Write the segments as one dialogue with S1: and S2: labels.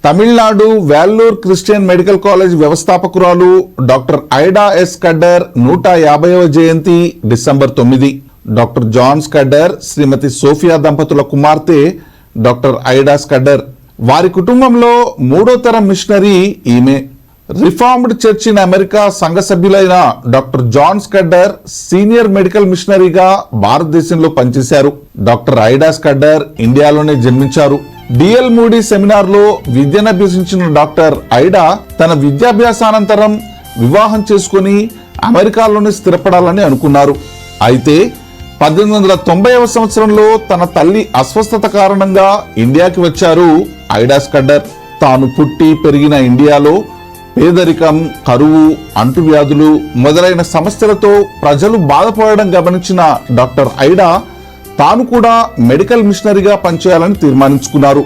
S1: Tamil Nadu Vellore Christian medical college వ్యవస్థాపకురాలు doctor Ida S Scudder 150వ జయంతి December 9. Doctor John Scudder, Shrimati Sophia దంపతుల కుమార్తె డాక్టర్ ఐడా స్కడ్డర్. వారి కుటుంబంలో 3వ తరం మిషనరీ ఈమె. రిఫార్మ్డ్ చర్చ్ ఇన్ అమెరికా సంఘ సభ్యులైన doctor John Scudder senior medical మిషనరీగా భారతదేశంలో పనిచేశారు. డాక్టర్ ఐడా స్కడ్డర్ ఇండియాలోనే జన్మించారు. డిఎల్ మూడీ సెమినార్ లో విద్యనభ్యసించిన డాక్టర్ ఐడా తన విద్యాభ్యాసానంతరం వివాహం చేసుకుని అమెరికాలోనే స్థిరపడాలని అనుకున్నారు. అయితే 1890వ సంవత్సరంలో తన తల్లి అస్వస్థత కారణంగా ఇండియాకి వచ్చారు ఐడా స్కడ్డర్. తాను పుట్టి పెరిగిన ఇండియాలో పేదరికం, కరువు, అంటువ్యాధులు మొదలైన సమస్యలతో ప్రజలు బాధపడడం గమనించిన డాక్టర్ ఐడా తాను కూడా మెడికల్ మిషనరీగా పనిచేయాలని తీర్మానించుకున్నారు.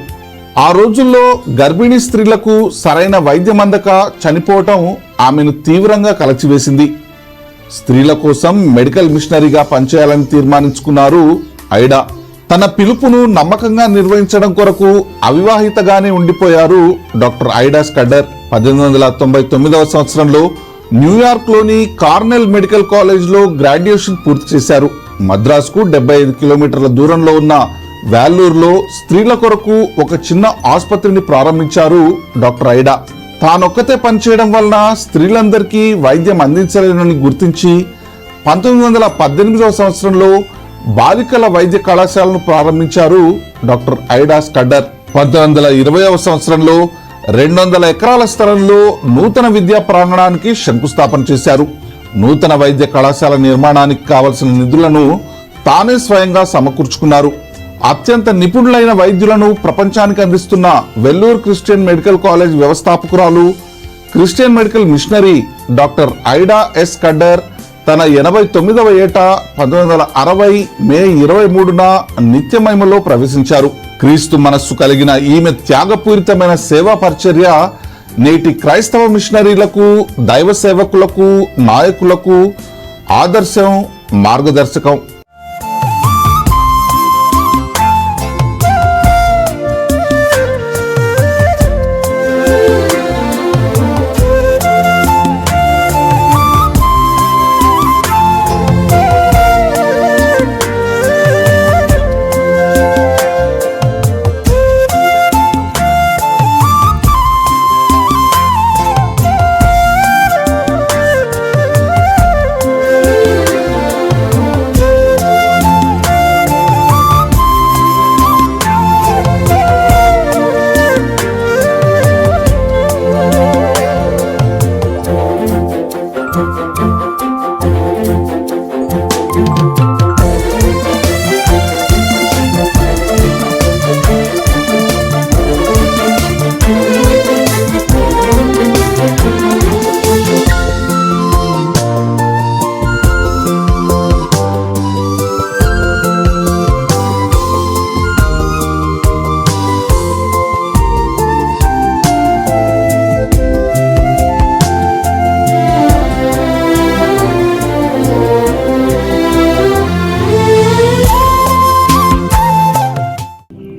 S1: ఆ రోజుల్లో గర్భిణీ స్త్రీలకు సరైన వైద్యం అందక చనిపోవటం ఆమెను తీవ్రంగా కలచివేసింది. స్త్రీల కోసం మెడికల్ మిషనరీగా పనిచేయాలని తీర్మానించుకున్నారు ఐడా. తన పిలుపును నమ్మకంగా నిర్వహించడం కొరకు అవివాహితగానే ఉండిపోయారు డాక్టర్ ఐడా స్కడ్డర్. 1899వ సంవత్సరంలో న్యూయార్క్ లోని కార్నెల్ మెడికల్ కాలేజ్ లో గ్రాడ్యుయేషన్ పూర్తి చేశారు. మద్రాసుకు 75 కిలోమీటర్ల దూరంలో ఉన్న వేల్లూరులో స్త్రీల కొరకు ఒక చిన్న ఆసుపత్రిని ప్రారంభించారు డాక్టర్ ఐడా. తానొక్కతే పనిచేయడం వలన స్త్రీలందరికీ వైద్యం అందించలేనని గుర్తించి 1918వ సంవత్సరంలో బాలికల వైద్య కళాశాలను ప్రారంభించారు డాక్టర్ ఐడా స్కడ్డర్. 1920వ సంవత్సరంలో 200 ఎకరాల స్థలంలో నూతన విద్యా ప్రాంగణానికి శంకుస్థాపన చేశారు. నూతన వైద్య కళాశాల నిర్మాణానికి కావలసిన నిధులను తానే స్వయంగా సమకూర్చుకున్నారు. అత్యంత నిపుణులైన వైద్యులను ప్రపంచానికి అందిస్తున్న వెల్లూర్ క్రిస్టియన్ మెడికల్ కాలేజ్ వ్యవస్థాపకురాలు, Christian medical missionary doctor Ida S Scudder తన 89వ ఏట 1960 మే 23న నిత్యమహిమలో ప్రవేశించారు. క్రీస్తు మనస్సు కలిగిన ఈమె త్యాగపూరితమైన సేవా పరిచర్య నేటి క్రైస్తవ మిషనరీలకు, దైవ సేవకులకు, నాయకులకు ఆదర్శం, మార్గదర్శకం.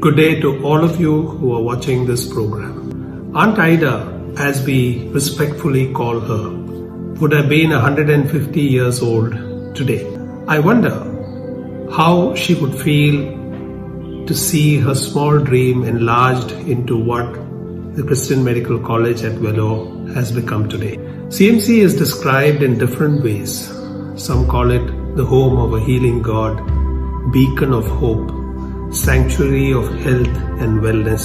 S2: Good day to all of you who are watching this program. Aunt Ida, as we respectfully call her, would have been 150 years old today. I wonder how she would feel to see her small dream enlarged into what the Christian Medical College at Vellore has become today. CMC is described in different ways. Some call it the home of a healing God, beacon of hope, sanctuary of health and wellness,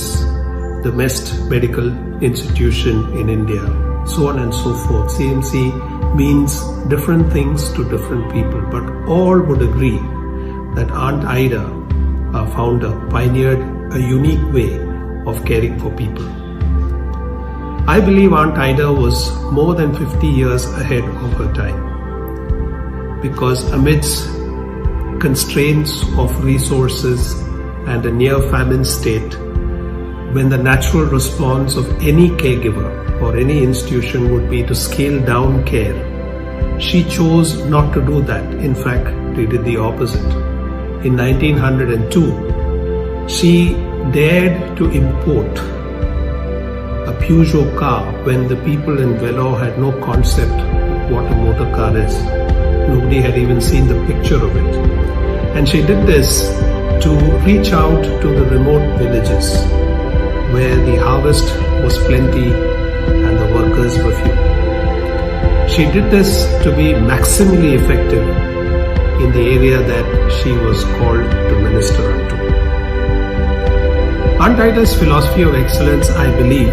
S2: the best medical institution in India, so on and so forth. CMC means different things to different people, but all would agree that Aunt Ida, our founder, pioneered a unique way of caring for people. I believe Aunt Ida was more than 50 years ahead of her time, because amidst constraints of resources and a near famine state, when the natural response of any caregiver or any institution would be to scale down care, she chose not to do that. In fact, she did the opposite. In 1902, she dared to import a Peugeot car when the people in Vellore had no concept of what a motor car is. Nobody had even seen the picture of it. And she did this to reach out to the remote villages where the harvest was plenty and the workers were few. She did this to be maximally effective in the area that she was called to minister unto. Aunt Ida's philosophy of excellence, I believe,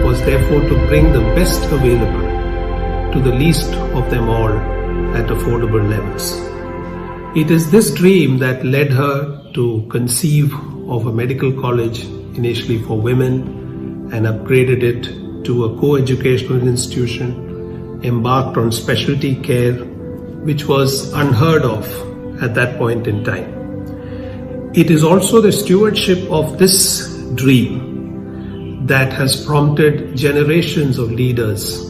S2: was therefore to bring the best available to the least of them all at affordable levels. It is this dream that led her to conceive of a medical college initially for women and upgraded it to a co-educational institution, embarked on specialty care, which was unheard of at that point in time. It is also the stewardship of this dream that has prompted generations of leaders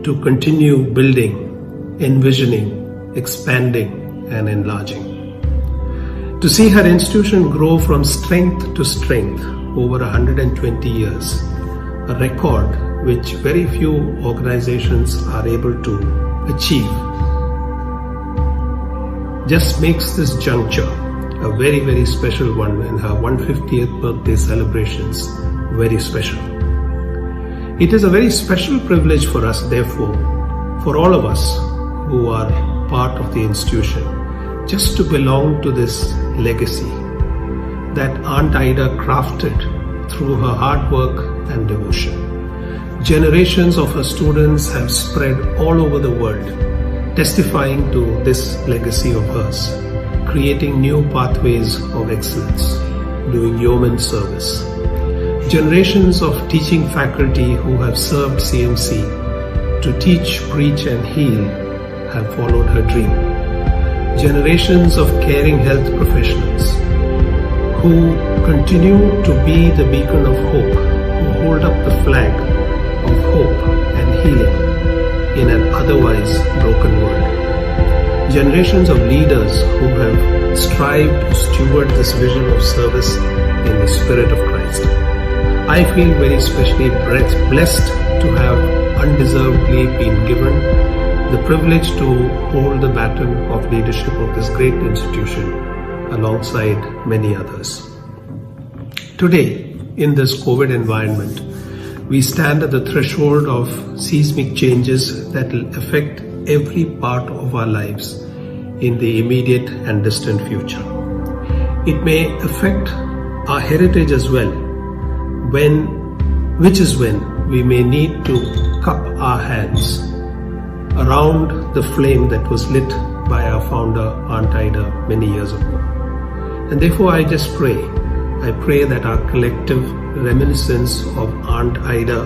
S2: to continue building, envisioning, expanding, and enlarging. To see her institution grow from strength to strength over 120 years, a record which very few organizations are able to achieve, just makes this juncture a very, very special one, and her 150th birthday celebrations very special. It is a very special privilege for us, therefore, for all of us who are part of the institution, just to belong to this legacy that Aunt Ida crafted through her hard work and devotion. Generations of her students have spread all over the world, testifying to this legacy of hers, creating new pathways of excellence, doing yeoman service. Generations of teaching faculty who have served CMC to teach, preach, and heal have followed her dream. Generations of caring health professionals who continue to be the beacon of hope, who hold up the flag of hope and healing in an otherwise broken world. Generations of leaders who have strived to steward this vision of service in the Spirit of Christ. I feel very specially blessed to have undeservedly been given the privilege to hold the baton of leadership of this great institution alongside many others. Today, in this COVID environment, we stand at the threshold of seismic changes that will affect every part of our lives in the immediate and distant future. It may affect our heritage as well, which is when we may need to cup our hands around the flame that was lit by our founder Aunt Ida many years ago. And therefore I just pray that our collective reminiscence of Aunt Ida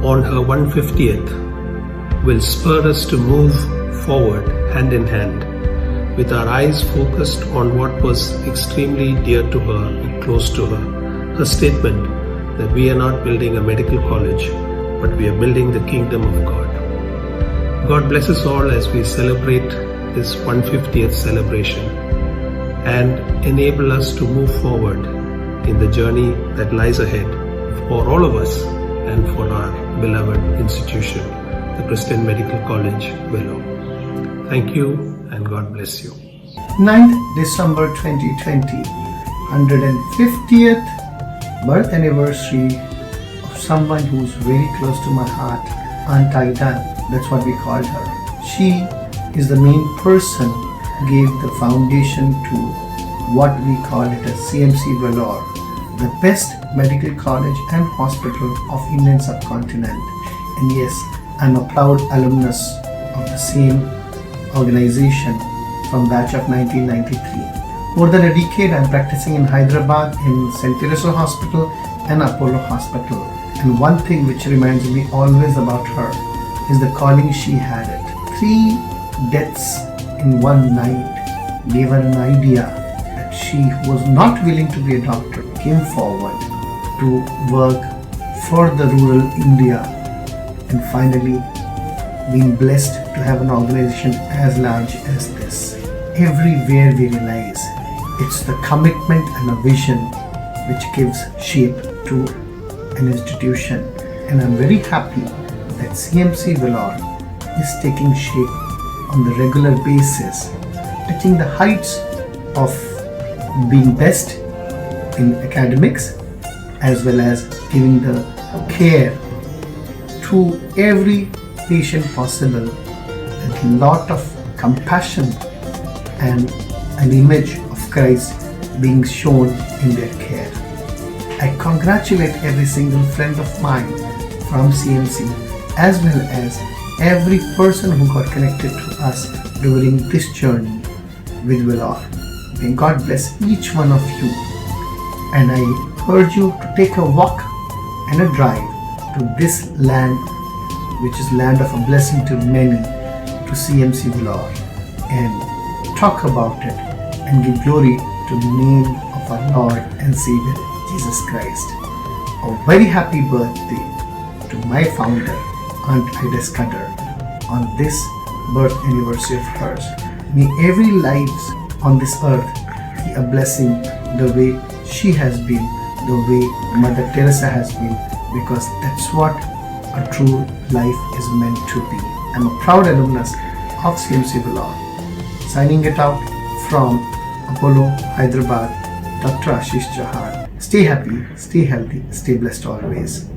S2: on her 150th will spur us to move forward hand in hand, with our eyes focused on what was extremely dear to her and close to her. Her statement that we are not building a medical college, but we are building the kingdom of God. God bless us all as we celebrate this 150th celebration and enable us to move forward in the journey that lies ahead for all of us and for our beloved institution, the Christian Medical College, Vellore. Thank you and God bless you.
S3: 9th December 2020, 150th birth anniversary of someone who's very close to my heart, Aunt Ida. That's what we called her. She is the main person who gave the foundation to what we call it as CMC Vellore, the best medical college and hospital of Indian subcontinent. And yes, I'm a proud alumnus of the same organization from batch of 1993. More than a decade I'm practicing in Hyderabad in St. Teresa Hospital and Apollo Hospital. And one thing which reminds me always about her is the calling she had it. 3 deaths in one night gave her an idea that she, who was not willing to be a doctor, came forward to work for the rural India and finally been blessed to have an organization as large as this. Everywhere we realize it's the commitment and a vision which gives shape to an institution, and I'm very happy that CMC Vellore is taking shape on the regular basis, touching the heights of being best in academics as well as giving the care to every patient possible with a lot of compassion and an image of Christ being shown in their care. I congratulate every single friend of mine from CMC as well as every person who got connected to us during this journey with Vellore. May God bless each one of you, and I urge you to take a walk and a drive to this land, which is land of a blessing to many, to CMC Vellore, and talk about it and give glory to the name of our Lord and Savior Jesus Christ. A very happy birthday to my founder, Aunt Ida Scudder, on this birth anniversary of hers. May every life on this earth be a blessing the way she has been, the way Mother Teresa has been, because that's what a true life is meant to be. I'm a proud alumnus of CMC Vellore. Signing it out from Apollo, Hyderabad, Dr. Ashish Jahan. Stay happy, stay healthy, stay blessed always.